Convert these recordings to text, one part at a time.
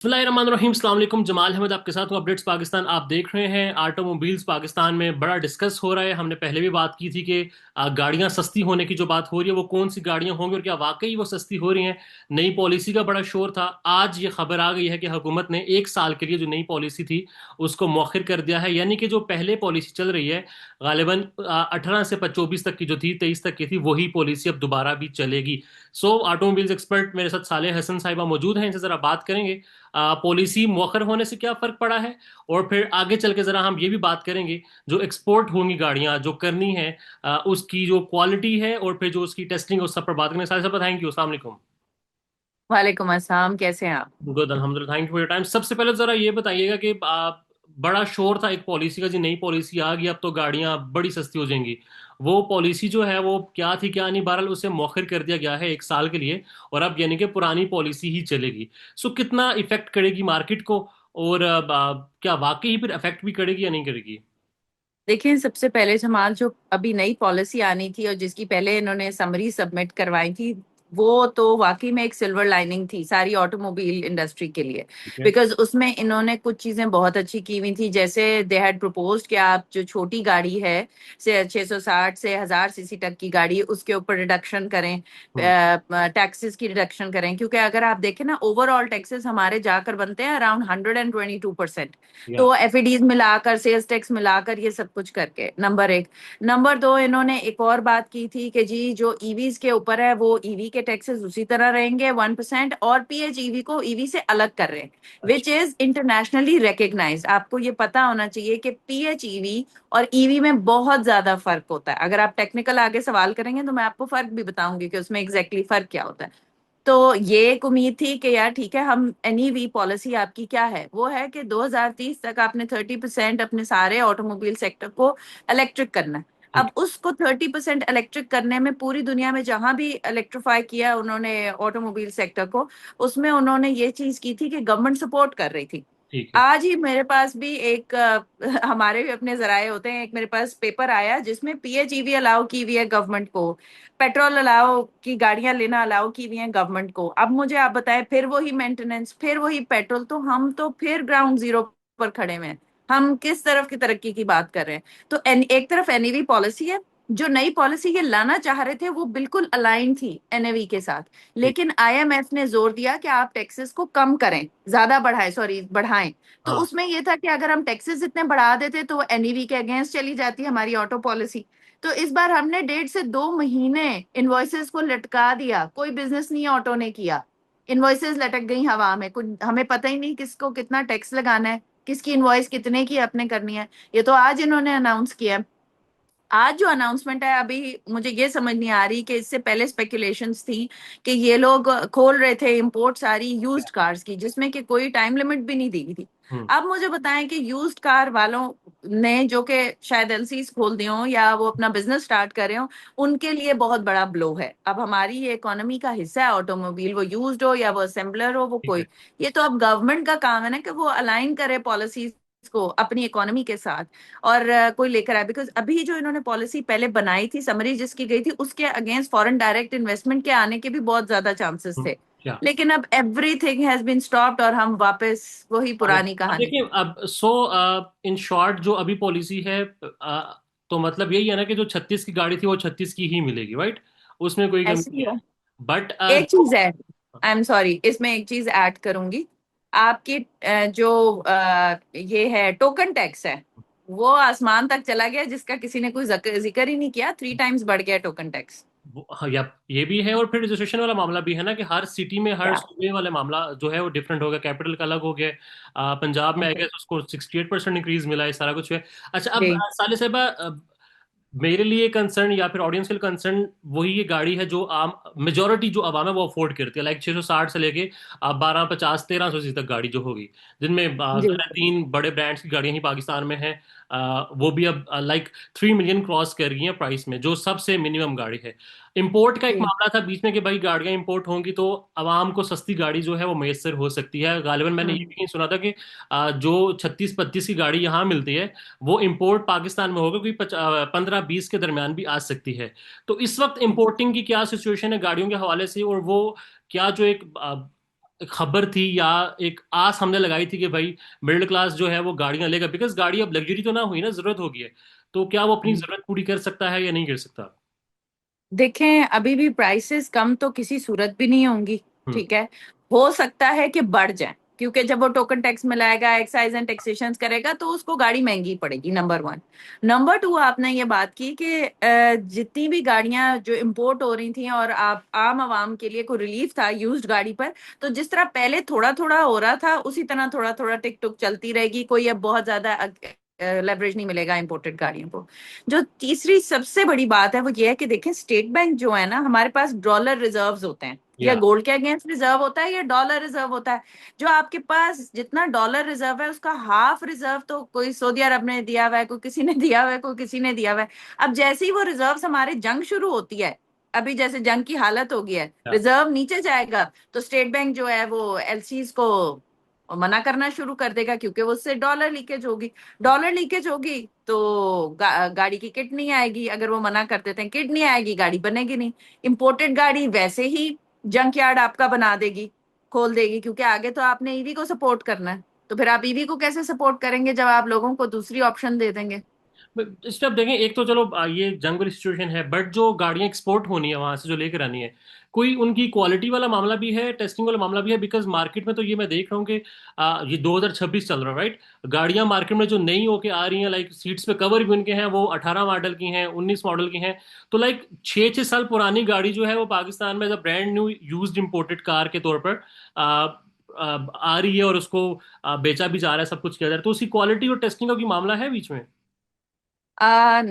बिस्मिल्लाहिर्रहमानिर्रहीम। अस्सलाम वालेकुम। जमाल अहमद आपके साथ हूँ। अपडेट्स पाकिस्तान आप देख रहे हैं। ऑटोमोबाइल्स पाकिस्तान में बड़ा डिस्कस हो रहा है। हमने पहले भी बात की थी कि गाड़ियाँ सस्ती होने की जो बात हो रही है वो कौन सी गाड़ियाँ होंगी और क्या वाकई वो सस्ती हो रही हैं। नई पॉलिसी का बड़ा शोर था। आज ये खबर आ गई है कि हुकूमत ने एक साल के लिए जो नई पॉलिसी थी उसको मौखिर कर दिया है, यानी कि जो पहले पॉलिसी चल रही है गालिबन 18 से 24 तक की जो थी, 23 तक की थी, वही पॉलिसी अब दोबारा भी चलेगी। सो ऑटोमोबाइल्स एक्सपर्ट मेरे साथ साले हसन साहिबा मौजूद हैं, इनसे ज़रा बात करेंगे पॉलिसी मौखर होने से क्या फर्क पड़ा है, और फिर आगे चल के जरा हम ये भी बात करेंगे जो एक्सपोर्ट होंगी गाड़ियां जो करनी है, उसकी जो क्वालिटी है और फिर जो उसकी टेस्टिंग, उस सब पर बात करेंगे। सारे सब थैंक यू। अस्सलाम वालेकुम। वालेकुम अस्सलाम। कैसे हैं आप? गुड, अल्हम्दुलिल्लाह। Thank you for your time. सबसे पहले जरा ये बताइएगा कि बड़ा शोर था एक पॉलिसी का जी, नई पॉलिसी आ गई, अब तो गाड़ियां बड़ी सस्ती हो जाएंगी। वो पॉलिसी जो है वो क्या थी क्या नहीं, बहरहाल उसे मौखर कर दिया गया है एक साल के लिए, और अब यानी कि पुरानी पॉलिसी ही चलेगी। सो कितना इफेक्ट करेगी मार्केट को, और क्या वाकई फिर इफेक्ट भी करेगी या नहीं करेगी? देखिए, सबसे पहले जमाल, जो अभी नई पॉलिसी आनी थी और जिसकी पहले इन्होंने समरी सबमिट करवाई थी, वो तो वाकई में एक सिल्वर लाइनिंग थी सारी ऑटोमोबाइल इंडस्ट्री के लिए। ठीक है। बिकॉज उसमें इन्होंने कुछ चीजें बहुत अच्छी की हुई थी। जैसे दे हैड प्रपोज्ड कि आप जो छोटी गाड़ी है से 660 से 1000 सीसी तक की गाड़ी, उसके ऊपर रिडक्शन करें, हम्म। टैक्सेस की रिडक्शन करें। क्योंकि अगर आप देखें ना, ओवरऑल टैक्सेस हमारे जाकर बनते हैं अराउंड 122%। या। तो एफईडीज मिलाकर, सेल्स टैक्स मिलाकर, ये सब कुछ करके, नंबर एक। नंबर दो, इन्होंने एक और बात की थी कि जी जो ईवीज के ऊपर है वो ईवी के टैक्सेस उसी तरह रहेंगे 1%, और पीएचईवी को ईवी से अलग कर रहे हैं, विच अच्छा। Is internationally recognised. आपको ये पता होना चाहिए कि पीएचईवी और ईवी में बहुत ज्यादा फर्क होता है। अगर आप टेक्निकल आगे सवाल करेंगे तो मैं आपको फर्क भी बताऊंगी कि उसमें एग्जैक्टली फर्क क्या होता है। तो ये एक उम्मीद थी कि यार ठीक है, हम एनईवी पॉलिसी आपकी क्या है, वो है कि 2030 तक आपने 30% अपने सारे ऑटोमोबाइल सेक्टर को इलेक्ट्रिक करना है। ठीक अब उसको 30% इलेक्ट्रिक करने में पूरी दुनिया में जहां भी इलेक्ट्रीफाई किया उन्होंने ऑटोमोबाइल सेक्टर को, उसमें उन्होंने ये चीज की थी कि गवर्नमेंट सपोर्ट कर रही थी। ठीक है। आज ही मेरे पास भी एक हमारे भी अपने जराए होते हैं, एक मेरे पास पेपर आया जिसमें पीएचईवी अलाउ की हुई है गवर्नमेंट को, पेट्रोल अलाउ की गाड़ियां लेना अलाउ की हुई है गवर्नमेंट को। अब मुझे आप बताएं, फिर वही मेंटेनेंस, फिर वही पेट्रोल, तो हम तो फिर ग्राउंड जीरो पर खड़े हुए हैं। हम किस तरफ की तरक्की की बात कर रहे हैं? तो एक तरफ एनईवी पॉलिसी है। जो नई पॉलिसी ये लाना चाह रहे थे वो बिल्कुल अलाइन थी एनईवी के साथ। ठीक। लेकिन आईएमएफ ने जोर दिया कि आप टैक्सेस को कम करें, ज्यादा बढ़ाएं, सॉरी बढ़ाएं। तो हाँ। उसमें ये था कि अगर हम टैक्सेस इतने बढ़ा देते तो एनईवी के अगेंस्ट चली जाती हमारी ऑटो पॉलिसी। तो इस बार हमने 1.5 से 2 महीने इनवॉइसेस को लटका दिया, कोई बिजनेस नहीं ऑटो ने किया। इनवॉइसेस लटक गई हवा में, कुछ हमें पता ही नहीं किसको कितना टैक्स लगाना है, किसकी इनवॉइस कितने की अपने करनी है। ये तो आज इन्होंने अनाउंस किया। आज जो अनाउंसमेंट है, अभी मुझे ये समझ नहीं आ रही कि इससे पहले स्पेकुलेशंस थी कि ये लोग खोल रहे थे इंपोर्ट सारी यूज्ड कार्स की, जिसमें कि कोई टाइम लिमिट भी नहीं दी गई थी। हम्म। अब मुझे बताएं कि यूज्ड कार वालों ने, जो कि शायद एलसीज खोल दिए हों या वो अपना बिजनेस स्टार्ट कर रहे हो, उनके लिए बहुत बड़ा ब्लो है। अब हमारी ये इकोनॉमी का हिस्सा है ऑटोमोबाइल, वो यूज्ड हो या वो असेंबलर हो, वो ठीक है। कोई। ये तो अब गवर्नमेंट का काम है ना कि वो अलाइन करे पॉलिसीज को अपनी इकोनॉमी के साथ, और कोई लेकर आए। बिकॉज अभी जो इन्होंने पॉलिसी पहले बनाई थी, समरी जिसकी गई थी, उसके अगेंस्ट फॉरेन डायरेक्ट इन्वेस्टमेंट के आने के भी बहुत ज्यादा चांसेस थे। क्या? लेकिन अब एवरीथिंग हैज बीन स्टॉप्ड और हम वापस वही पुरानी अब कहानी। देखिए, अब इन शॉर्ट जो अभी पॉलिसी है, तो मतलब यही है ना कि जो 36 की गाड़ी थी वो 36 की ही मिलेगी, राइट? उसमें कोई कमी ऐसे नहीं ही है। है। बट एक चीज है, आई एम सॉरी, इसमें एक चीज ऐड करूंगी। आपकी जो ये है टोकन टैक्स है, वो आसमान तक चला गया, जिसका किसी ने कोई जिक्र ही नहीं किया। 3 टाइम्स बढ़ गया टोकन टैक्स। हाँ, या ये भी है, और फिर रजिस्ट्रेशन वाला मामला भी है ना कि हर सिटी में, हर सूबे वाले मामला जो है वो डिफरेंट हो गया, कैपिटल का अलग हो गया। पंजाब में आई गेस उसको 68% इंक्रीज मिला है, सारा कुछ है। अच्छा, अब जी। साले साहबा, मेरे लिए कंसर्न या फिर ऑडियंस के लिए कंसर्न वही ये गाड़ी है जो आम मेजोरिटी जो आवाम है वो अफोर्ड करती है, लाइक 660 से लेके 1250 1300 तक गाड़ी जो होगी, जिनमें जी। 3 बड़े ब्रांड्स की गाड़ियां ही पाकिस्तान में हैं। वो भी अब लाइक 3 मिलियन क्रॉस कर गई हैं प्राइस में, जो सबसे मिनिमम गाड़ी है। इंपोर्ट का एक जी। मामला था बीच में कि भाई गाड़ियां इंपोर्ट होंगी तो आवाम को सस्ती गाड़ी जो है वो मैसर हो सकती है। गालिबन मैंने ये हम्म। भी कहीं सुना था कि जो 36-32 की गाड़ी यहाँ मिलती है वो इंपोर्ट पाकिस्तान में होगा, क्योंकि 15-20 के दरमियान भी आ सकती है। तो इस वक्त इंपोर्टिंग की क्या सिचुएशन है गाड़ियों के हवाले से, और वो क्या जो एक खबर थी या एक आस हमने लगाई थी कि भाई मिडिल क्लास जो है वो गाड़ियां लेगा, बिकॉज गाड़ी अब लग्जरी तो ना हुई ना, जरूरत होगी है। तो क्या वो अपनी जरूरत पूरी कर सकता है या नहीं कर सकता? देखें, अभी भी प्राइसेस कम तो किसी सूरत भी नहीं होंगी। हम्म। ठीक है, हो सकता है कि बढ़ जाए, क्योंकि जब वो टोकन टैक्स मिलाएगा, एक्साइज एंड टैक्सेशन करेगा, तो उसको गाड़ी महंगी पड़ेगी, नंबर वन। नंबर टू, आपने ये बात की कि जितनी भी गाड़ियां जो इंपोर्ट हो रही थी और आप आम आवाम के लिए कोई रिलीफ था यूज्ड गाड़ी पर, तो जिस तरह पहले थोड़ा थोड़ा हो रहा था, उसी तरह थोड़ा थोड़ा टिक टुक चलती रहेगी। कोई अब बहुत ज्यादा लेवरेज नहीं मिलेगा इंपोर्टेड गाड़ियों को। जो तीसरी सबसे बड़ी बात है वो ये है कि देखें, स्टेट बैंक जो है ना, हमारे पास डॉलर रिजर्व्स होते हैं, या या गोल्ड के अगेंस्ट रिजर्व होता है या डॉलर रिजर्व होता है। जो आपके पास जितना डॉलर रिजर्व है, उसका हाफ रिजर्व तो कोई सऊदी अरब ने दिया हुआ है, कोई किसी ने दिया हुआ है, कोई किसी ने दिया हुआ है। अब जैसे ही वो रिजर्व हमारे जंग शुरू होती है, अभी जैसे जंग की हालत हो गई है, या रिजर्व नीचे जाएगा, तो स्टेट बैंक जो है वो एलसीज को मना करना शुरू कर देगा, क्योंकि वो उससे डॉलर लीकेज होगी। डॉलर लीकेज होगी तो गाड़ी की किट नहीं आएगी। अगर वो मना कर देते हैं, किट नहीं आएगी, गाड़ी बनेगी नहीं। इंपोर्टेड गाड़ी वैसे ही जंक यार्ड आपका बना देगी, खोल देगी, क्योंकि आगे तो आपने ईवी को सपोर्ट करना है। तो फिर आप ईवी को कैसे सपोर्ट करेंगे जब आप लोगों को दूसरी ऑप्शन दे देंगे? इस पे आप देखें, एक तो चलो ये जंग वाली सिचुएशन है, बट जो गाड़ियां एक्सपोर्ट होनी है वहां से जो लेकर आनी है, कोई उनकी क्वालिटी वाला मामला भी है, टेस्टिंग वाला मामला भी है। बिकॉज मार्केट में तो ये मैं देख रहा हूँ कि ये 2026 चल रहा है, राइट? गाड़ियां मार्केट में जो नई होके आ रही हैं, लाइक सीट्स पे कवर भी उनके हैं, वो 18 मॉडल की हैं, 19 मॉडल की हैं। तो लाइक 6 6 साल पुरानी गाड़ी जो है वो पाकिस्तान में as a brand new used imported car के तौर पर आ रही है, और उसको बेचा भी जा रहा है, सब कुछ किया जा रहा है। तो उसकी क्वालिटी और टेस्टिंग का कोई मामला है बीच में? आ,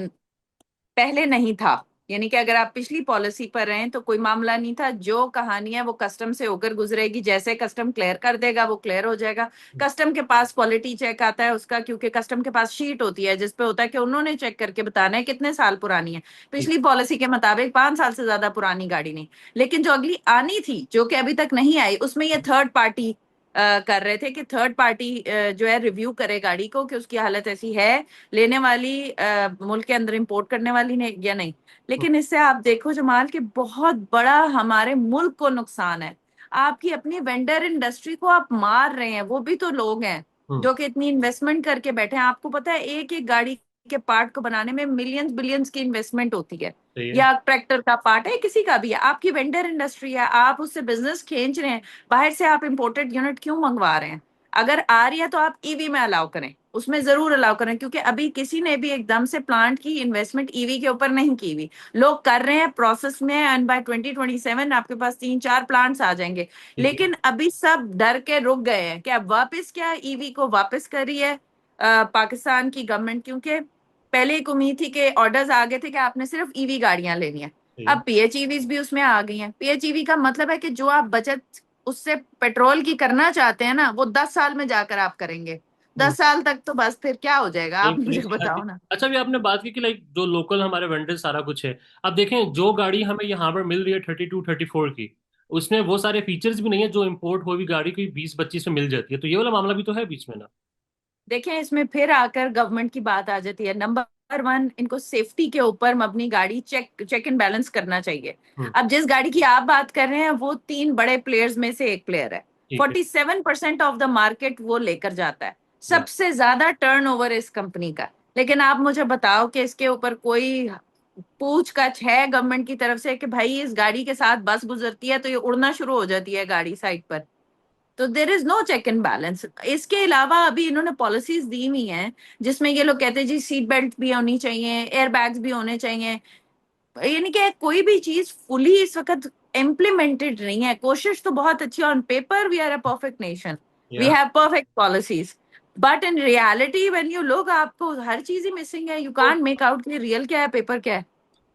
पहले नहीं था। यानी कि अगर आप पिछली पॉलिसी पर रहें तो कोई मामला नहीं था। जो कहानी है वो कस्टम से होकर गुजरेगी, जैसे कस्टम क्लियर कर देगा वो क्लियर हो जाएगा। कस्टम के पास क्वालिटी चेक आता है उसका, क्योंकि कस्टम के पास शीट होती है जिसपे होता है कि उन्होंने चेक करके बताना है कितने साल पुरानी है। ठीक। पिछली पॉलिसी के मुताबिक 5 साल से ज्यादा पुरानी गाड़ी नहीं। लेकिन जो अगली आनी थी, जो कि अभी तक नहीं आई, उसमें ये थर्ड पार्टी कर रहे थे कि थर्ड पार्टी जो है रिव्यू करे गाड़ी को कि उसकी हालत ऐसी है, लेने वाली मुल्क के अंदर इंपोर्ट करने वाली ने या नहीं। लेकिन इससे आप देखो जमाल कि बहुत बड़ा हमारे मुल्क को नुकसान है। आपकी अपनी वेंडर इंडस्ट्री को आप मार रहे हैं। वो भी तो लोग हैं हम्म। जो कि इतनी इन्वेस्टमेंट करके बैठे हैं। आपको पता है एक एक गाड़ी के पार्ट को बनाने में मिलियंस बिलियंस की इन्वेस्टमेंट होती है। सही है। या ट्रैक्टर का पार्ट है, किसी का भी है, आपकी वेंडर इंडस्ट्री है, आप उससे बिजनेस खींच रहे हैं। बाहर से आप इंपोर्टेड यूनिट क्यों मंगवा रहे हैं? अगर आ रही है तो आप ईवी में अलाउ करें, उसमें जरूर अलाउ करें, क्योंकि अभी किसी ने भी एकदम से प्लांट की इन्वेस्टमेंट ईवी के ऊपर नहीं की हुई। लोग कर रहे हैं प्रोसेस में, एंड बाय 2027 आपके पास 3 4 प्लांट्स आ जाएंगे। ठीक है। लेकिन अभी सब डर के रुक गए हैं कि अब वापस क्या ईवी को वापस कर रही है पाकिस्तान की गवर्नमेंट, क्योंकि पहले एक उम्मीद थी कि ऑर्डर्स आ गए थे कि आपने सिर्फ ईवी गाड़ियां लेनी है। सही है। अब पीएचईवीज भी उसमें आ गई हैं। पीएचईवी का मतलब है कि जो आप बचत उससे पेट्रोल की करना चाहते हैं ना, वो 10 साल में जाकर आप करेंगे। हम्म। 10 साल तक तो बस फिर क्या हो जाएगा, नहीं, आप मुझे नहीं आती। बताओ ना। अच्छा, भी आपने बात की कि लाइक जो लोकल हमारे वेंडर सारा कुछ है। अब देखें, जो गाड़ी हमें यहाँ पर मिल रही है 32 34 की, उसमें वो सारे फीचर्स भी नहीं है जो इम्पोर्ट हुई गाड़ी की 20 25 में मिल जाती है। तो ये वाला मामला भी तो है बीच में ना। देखें, इसमें फिर आकर गवर्नमेंट की बात आ जाती है। नंबर वन, इनको सेफ्टी के ऊपर अपनी गाड़ी चेक चेक एंड बैलेंस करना चाहिए। हम्म। अब जिस गाड़ी की आप बात कर रहे हैं वो तीन बड़े प्लेयर्स में से एक प्लेयर है। ठीक है। 47% ऑफ द मार्केट वो लेकर जाता है। या सबसे ज्यादा टर्नओवर इस कंपनी का। लेकिन आप मुझे बताओ कि इसके ऊपर कोई पूछताछ है गवर्नमेंट की तरफ से कि भाई इस गाड़ी के साथ बस गुजरती है तो ये उड़ना शुरू हो जाती है गाड़ी साइड पर? तो there is no check and balance. इसके अलावा अभी इन्होंने पॉलिसीज दी हुई हैं जिसमें ये लोग कहते हैं जी सीट बेल्ट भी होनी चाहिए, एयर बैग्स भी होने चाहिए। यानी कि कोई भी चीज फुली इस वक्त इम्प्लीमेंटेड नहीं है। कोशिश तो बहुत अच्छी, on paper we are a perfect nation, we या have perfect policies, but in reality when you लोग, आपको हर चीज ही मिसिंग है। यू तो कांट मेक आउट कि रियल क्या है, पेपर क्या है।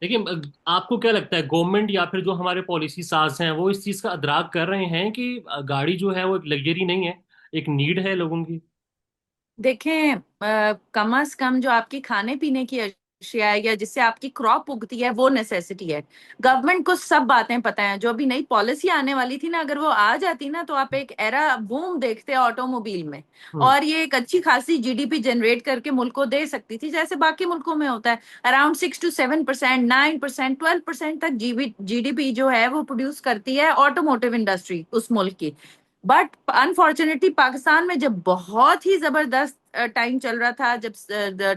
देखिए, आपको क्या लगता है, गवर्नमेंट या फिर जो हमारे पॉलिसी साज हैं वो इस चीज का अदराक कर रहे हैं कि गाड़ी जो है वो एक लग्जरी नहीं है, एक नीड है लोगों की? देखें, कम से कम जो आपकी खाने पीने की अशिया है या जिससे आपकी क्रॉप उगती है वो नेसेसिटी है। गवर्नमेंट को सब बातें पता हैं। जो अभी नई पॉलिसी आने वाली थी ना, अगर वो आ जाती ना तो आप एक एरा बूम देखते ऑटोमोबाइल में। हम्म। और ये एक अच्छी खासी जीडीपी जनरेट करके मुल्क को दे सकती थी, जैसे बाकी मुल्कों में होता है। अराउंड 6 to 7%, 9%, 12% तक जीडीपी जो है वो प्रोड्यूस करती है ऑटोमोटिव इंडस्ट्री उस मुल्क की। बट अनफॉर्चुनेटली पाकिस्तान में जब बहुत ही जबरदस्त टाइम चल रहा था, जब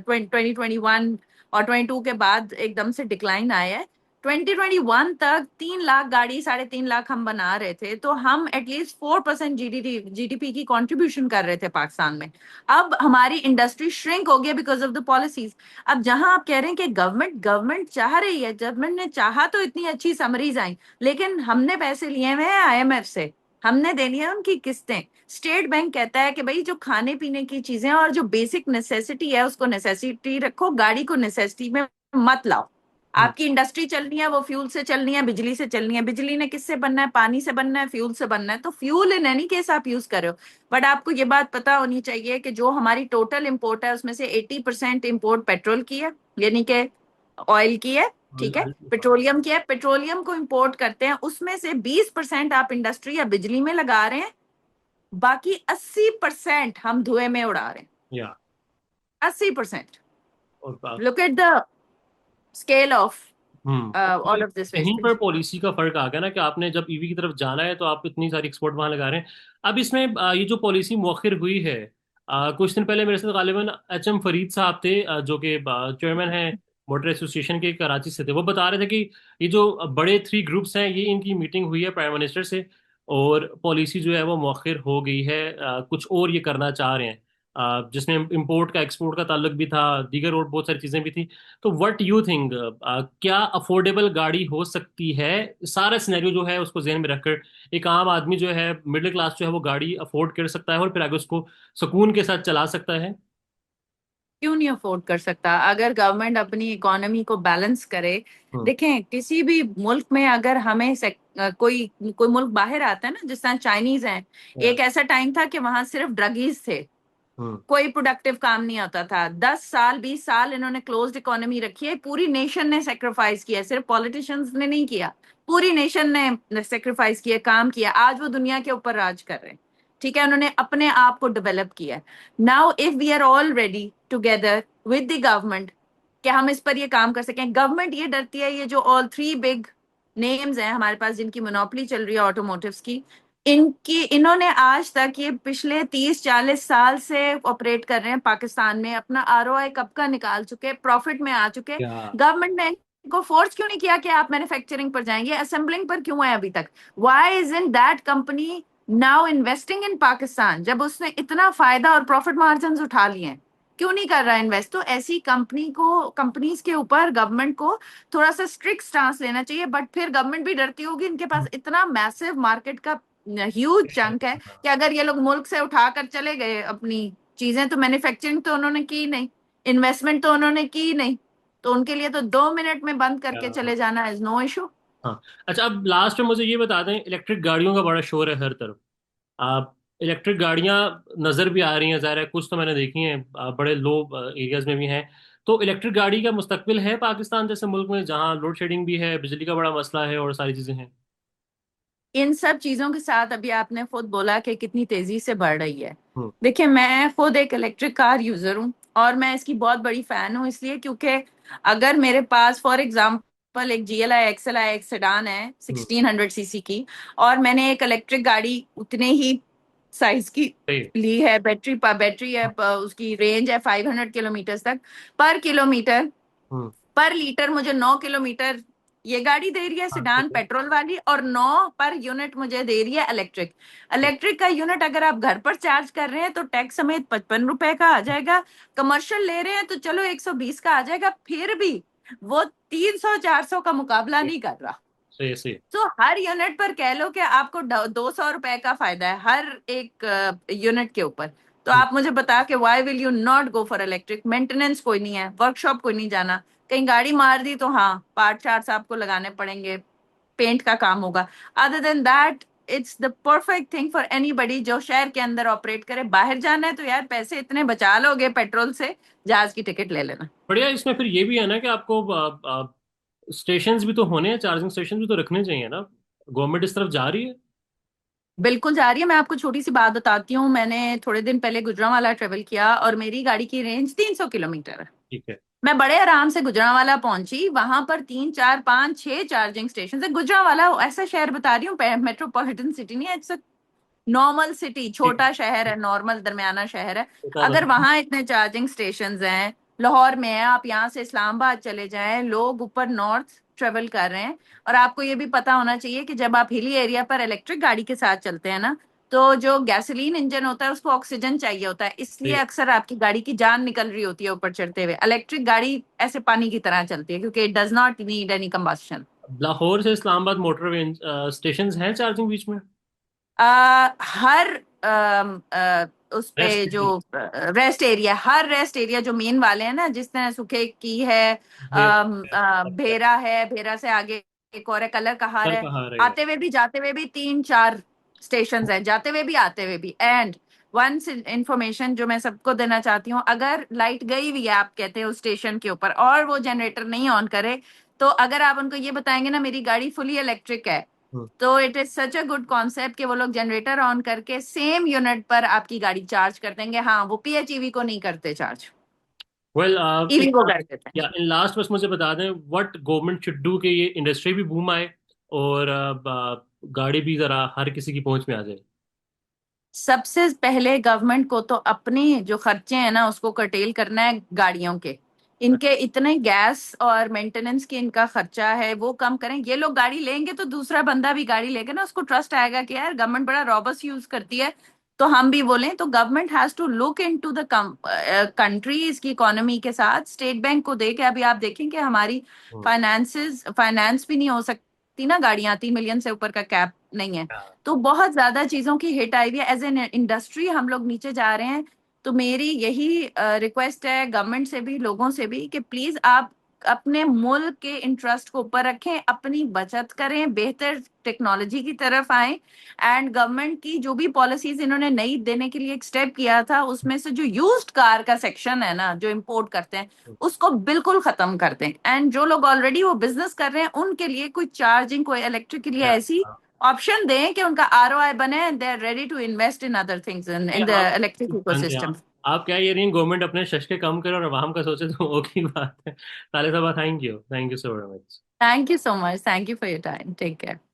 2021 और 22 के बाद एकदम से डिक्लाइन आया है, 2021 तक 3 लाख गाड़ी, 3.5 लाख हम बना रहे थे, तो हम एटलीस्ट 4% जीडीपी की कंट्रीब्यूशन कर रहे थे पाकिस्तान में। अब हमारी इंडस्ट्री श्रिंक हो गया बिकॉज ऑफ द पॉलिसीज। अब जहां आप कह रहे हैं कि गवर्नमेंट गवर्नमेंट चाह रही है, गवर्नमेंट ने चाहा तो इतनी अच्छी समरीज आई, लेकिन हमने पैसे लिए हुए हैं आईएमएफ से, हमने देनी है उनकी किस्तें। स्टेट बैंक कहता है कि भाई जो खाने पीने की चीजें और जो बेसिक नेसेसिटी है उसको नेसेसिटी रखो, गाड़ी को नेसेसिटी में मत लाओ। हम्म। आपकी इंडस्ट्री चलनी है वो फ्यूल से चलनी है, बिजली से चलनी है, बिजली ने किससे बनना है, पानी से बनना है, फ्यूल से बनना है, तो फ्यूल इन एनी केस आप यूज कर रहे हो। बट आपको ये बात पता होनी चाहिए कि जो हमारी टोटल इंपोर्ट है उसमें से 80% इंपोर्ट पेट्रोल की है, यानी कि ऑयल की है, ठीक है, पेट्रोलियम की है। पेट्रोलियम को इंपोर्ट करते हैं, उसमें से 20% आप इंडस्ट्री या बिजली में लगा रहे हैं, बाकी 80% हम धुएं में उड़ा रहे हैं। या 80%। और look at the scale of तो ऑल ऑफ दिस कहीं पर वेस्टेज। पॉलिसी का फर्क आ गया ना कि आपने जब ईवी की तरफ जाना है तो आप इतनी सारी एक्सपोर्ट वहां लगा रहे हैं। अब इसमें ये जो पॉलिसी मुअख्खर हुई है, कुछ दिन पहले मेरे साथ गालिबन एच एम फरीद साहब थे, जो कि चेयरमैन हैं मोटर एसोसिएशन के, कराची से थे। वो बता रहे थे कि ये जो बड़े 3 ग्रुप्स हैं, ये इनकी मीटिंग हुई है प्राइम मिनिस्टर से, और पॉलिसी जो है वो मुअख्खर हो गई है। कुछ और ये करना चाह रहे हैं, जिसमें इंपोर्ट का एक्सपोर्ट का ताल्लुक भी था, दीगर और बहुत सारी चीजें भी थी। तो व्हाट यू थिंक, क्या अफोर्डेबल गाड़ी हो सकती है? सारा सिनेरियो जो है उसको ज़हन में रखकर एक आम आदमी जो है, मिडिल क्लास जो है, वो गाड़ी अफोर्ड कर सकता है और फिर आगे उसको सुकून के साथ चला सकता है? क्यों नहीं अफोर्ड कर सकता अगर गवर्नमेंट अपनी इकोनॉमी को बैलेंस करे। हम्म। देखें किसी भी मुल्क में अगर हमें कोई कोई मुल्क बाहर आता है ना, जिस तरह चाइनीज हैं, या। एक ऐसा टाइम था कि वहां सिर्फ ड्रगीज थे, हम्म। कोई प्रोडक्टिव काम नहीं होता था। 10 साल 20 साल इन्होंने क्लोज्ड इकोनॉमी रखी है, पूरी नेशन ने सेक्रीफाइस किया, सिर्फ पॉलिटिशियंस ने नहीं किया, पूरी नेशन ने सेक्रीफाइस किया, काम किया, आज वो दुनिया के ऊपर राज कर रहे हैं। ठीक है, उन्होंने अपने आप को डेवलप किया। Now if we are all ready together with the government कि हम इस पर ये काम कर सकें, गवर्नमेंट ये डरती है, ये जो ऑल 3 बिग नेम्स हैं हमारे पास जिनकी मोनोपोली चल रही है ऑटोमोटिव्स की, इनकी इन्होंने आज तक ये पिछले 30 40 साल से ऑपरेट कर रहे हैं पाकिस्तान में, अपना आरओआई कब का निकाल चुके, प्रॉफिट में आ चुके। क्या? गवर्नमेंट ने इनको फोर्स क्यों नहीं किया कि आप मैन्युफैक्चरिंग पर जाएंगे, असेंबलिंग पर क्यों है अभी तक? Why is in that company now investing in Pakistan, जब उसने इतना फायदा और प्रॉफिट मार्जिन उठा लिए हैं? क्यों नहीं कर रहा इन्वेस्ट? तो ऐसी कंपनीज के ऊपर गवर्नमेंट को थोड़ा सा स्ट्रिक्ट स्टांस लेना चाहिए। बट फिर गवर्नमेंट भी डरती होगी, इनके पास इतना मैसिव मार्केट का ह्यूज चंक है कि अगर ये लोग मुल्क से उठाकर चले गए अपनी चीजें, तो मैन्युफैक्चरिंग तो उन्होंने की नहीं, इन्वेस्टमेंट तो उन्होंने की नहीं, तो उनके लिए तो 2 मिनट में बंद करके क्या? चले जाना इज नो इशू। हाँ। अच्छा, अब लास्ट में मुझे ये बता दें, इलेक्ट्रिक गाड़ियों का बड़ा शोर है हर तरफ। आप इलेक्ट्रिक गाड़ियां नजर भी आ रही हैं, ज़ाहिर है कुछ तो मैंने देखी हैं, बड़े लो एरियाज में भी हैं। तो इलेक्ट्रिक गाड़ी का मुस्तकबिल है पाकिस्तान जैसे मुल्क में, जहां लोड शेडिंग भी है, बिजली का बड़ा मसला है और सारी चीजें हैं? इन सब चीजों के साथ अभी आपने खुद बोला कि कितनी तेजी से बढ़ रही है। हम्म। देखिए मैं खुद एक इलेक्ट्रिक कार यूजर हूँ और मैं इसकी बहुत बड़ी फैन हूँ, इसलिए क्योंकि अगर मेरे पास फॉर एग्जांपल एक जीएलआई एक्सएलआई एक सेडान है हम्म। 1600 सीसी की, और मैंने एक इलेक्ट्रिक गाड़ी उतने ही साइज की सही। ली है, बैटरी है, उसकी रेंज है 500 किलोमीटर तक, पर किलोमीटर, हम्म। पर लीटर मुझे 9 किलोमीटर ये गाड़ी दे रही है हाँ, सेडान ठीक है। पेट्रोल वाली, और 9 पर यूनिट मुझे दे रही है इलेक्ट्रिक। इलेक्ट्रिक का यूनिट अगर आप घर पर चार्ज कर रहे हैं तो टैक्स समेत 55 रुपए का आ जाएगा, कमर्शियल ले रहे हैं तो चलो 120 का आ जाएगा, फिर भी वो 300 400 का मुकाबला नहीं कर रहा। सही सही। तो हर यूनिट पर कह लो कि आपको 200 रुपए का फायदा है हर एक यूनिट के ऊपर। तो हम्म। आप मुझे बता के why will you not go for electric? Maintenance कोई नहीं है, वर्कशॉप कोई नहीं जाना, कहीं गाड़ी मार दी तो हाँ पार्ट चार्ट्स आपको लगाने पड़ेंगे, पेंट का काम होगा। Other than that it's the perfect thing for anybody जो शहर के अंदर ऑपरेट करे। बाहर जाना है तो यार पैसे इतने बचा लोगे पेट्रोल से, जहाज की टिकट ले लेना। बढ़िया। इसमें फिर ये भी है ना कि आपको स्टेशंस भी तो होने हैं, चार्जिंग स्टेशन भी तो रखने चाहिए ना। गवर्नमेंट इस तरफ जा रही है? बिल्कुल जा रही है। मैं आपको छोटी सी बात बताती हूँ, मैंने थोड़े दिन पहले गुजरांवाला ट्रेवल किया और मेरी गाड़ी की रेंज 300 किलोमीटर है। ठीक है। मैं बड़े आराम से गुजरांवाला पहुंची, वहां पर 3 4 5 6 चार्जिंग स्टेशन है। गुजरांवाला ऐसा शहर बता रही हूँ, मेट्रोपॉलिटन सिटी नहीं है, इट्स नॉर्मल सिटी, ठीक छोटा शहर है, नॉर्मल दरमियाना शहर है, होता अगर था। वहां इतने चार्जिंग स्टेशंस हैं, लाहौर में है, आप यहाँ से इस्लामाबाद चले जाएं, लोग ऊपर नॉर्थ ट्रेवल कर रहे हैं। और आपको ये भी पता होना चाहिए कि जब आप हिली एरिया पर इलेक्ट्रिक गाड़ी के साथ चलते हैं ना, तो जो गैसोलीन इंजन होता है उसको ऑक्सीजन चाहिए होता है, इसलिए जी। अक्सर आपकी गाड़ी की जान निकल रही होती है ऊपर चढ़ते हुए। इलेक्ट्रिक गाड़ी ऐसे पानी की तरह चलती है क्योंकि it does not need any combustion. Lahore से इस्लामाबाद मोटरवे स्टेशन हैं चार्जिंग बीच में? हर उस पे रेस्ट जो एरिया। रेस्ट एरिया, हर रेस्ट एरिया जो मेन वाले हैं ना, जिस तरह सुखे की है, भेरा है, भेरा से आगे एक और है, कलर कहार कर है, कहाँ रहे हैं? आते हुए भी जाते हुए भी तीन चार स्टेशन हैं, जाते हुए भी आते हुए भी। एंड वन इंफॉर्मेशन जो मैं सबको देना चाहती हूँ, अगर लाइट गई हुई है आप कहते हैं उस स्टेशन के ऊपर और वो जनरेटर नहीं ऑन करे, तो अगर आप उनको ये बताएंगे ना मेरी गाड़ी फुली इलेक्ट्रिक है, हम्म। तो it is such a good concept कि वो लोग जनरेटर ऑन करके सेम यूनिट पर आपकी गाड़ी चार्ज कर देंगे। हाँ, वो पीएचईवी को नहीं करते चार्ज, वेल, ईवी को कर देते हैं। या इन लास्ट बस मुझे बता दें व्हाट गवर्नमेंट शुड डू कि ये इंडस्ट्री भी बूम आए और गाड़ी भी जरा हर किसी की पहुंच में आ जाए। सबसे पहले गवर्नमेंट को तो अपने जो खर्चे हैं ना उसको कर्टेल करना है गाड़ियों के। इनके इतने गैस और मेंटेनेंस की इनका खर्चा है वो कम करें। ये लोग गाड़ी लेंगे तो दूसरा बंदा भी गाड़ी लेगा ना, उसको ट्रस्ट आएगा कि यार गवर्नमेंट बड़ा रॉबस्ट यूज करती है, तो हम भी बोलें। तो government has to look into the country, इसकी इकोनॉमी के साथ स्टेट बैंक को दे के। अभी आप देखें कि हमारी हम्म। फाइनेंस भी नहीं हो सकती ना, गाड़ियां 3 मिलियन से ऊपर का कैप नहीं है। हाँ। तो बहुत ज्यादा चीजों की हिट आई हुई है, एज एन इंडस्ट्री हम लोग नीचे जा रहे हैं। तो मेरी यही रिक्वेस्ट है गवर्नमेंट से भी, लोगों से भी, कि प्लीज आप अपने मुल्क के इंटरेस्ट को ऊपर रखें, अपनी बचत करें, बेहतर टेक्नोलॉजी की तरफ आए। एंड गवर्नमेंट की जो भी पॉलिसीज इन्होंने नई देने के लिए एक स्टेप किया था, उसमें से जो यूज्ड कार का सेक्शन है ना जो इंपोर्ट करते हैं, उसको बिल्कुल खत्म कर दें। एंड जो लोग ऑलरेडी वो बिजनेस कर रहे हैं उनके लिए कोई चार्जिंग, कोई इलेक्ट्रिक के लिए या, ऐसी ऑप्शन दें कि उनका आरओआई बने, they are ready to invest in other things in the आप, इलेक्ट्रिक हाँ जी, इकोसिस्टम। आप क्या ये रही गवर्नमेंट अपने शश के कम करे और अवाम का सोचे तो वो की बात है। साले साहब, thank you so very much. Thank you so much, thank you for your time, take care.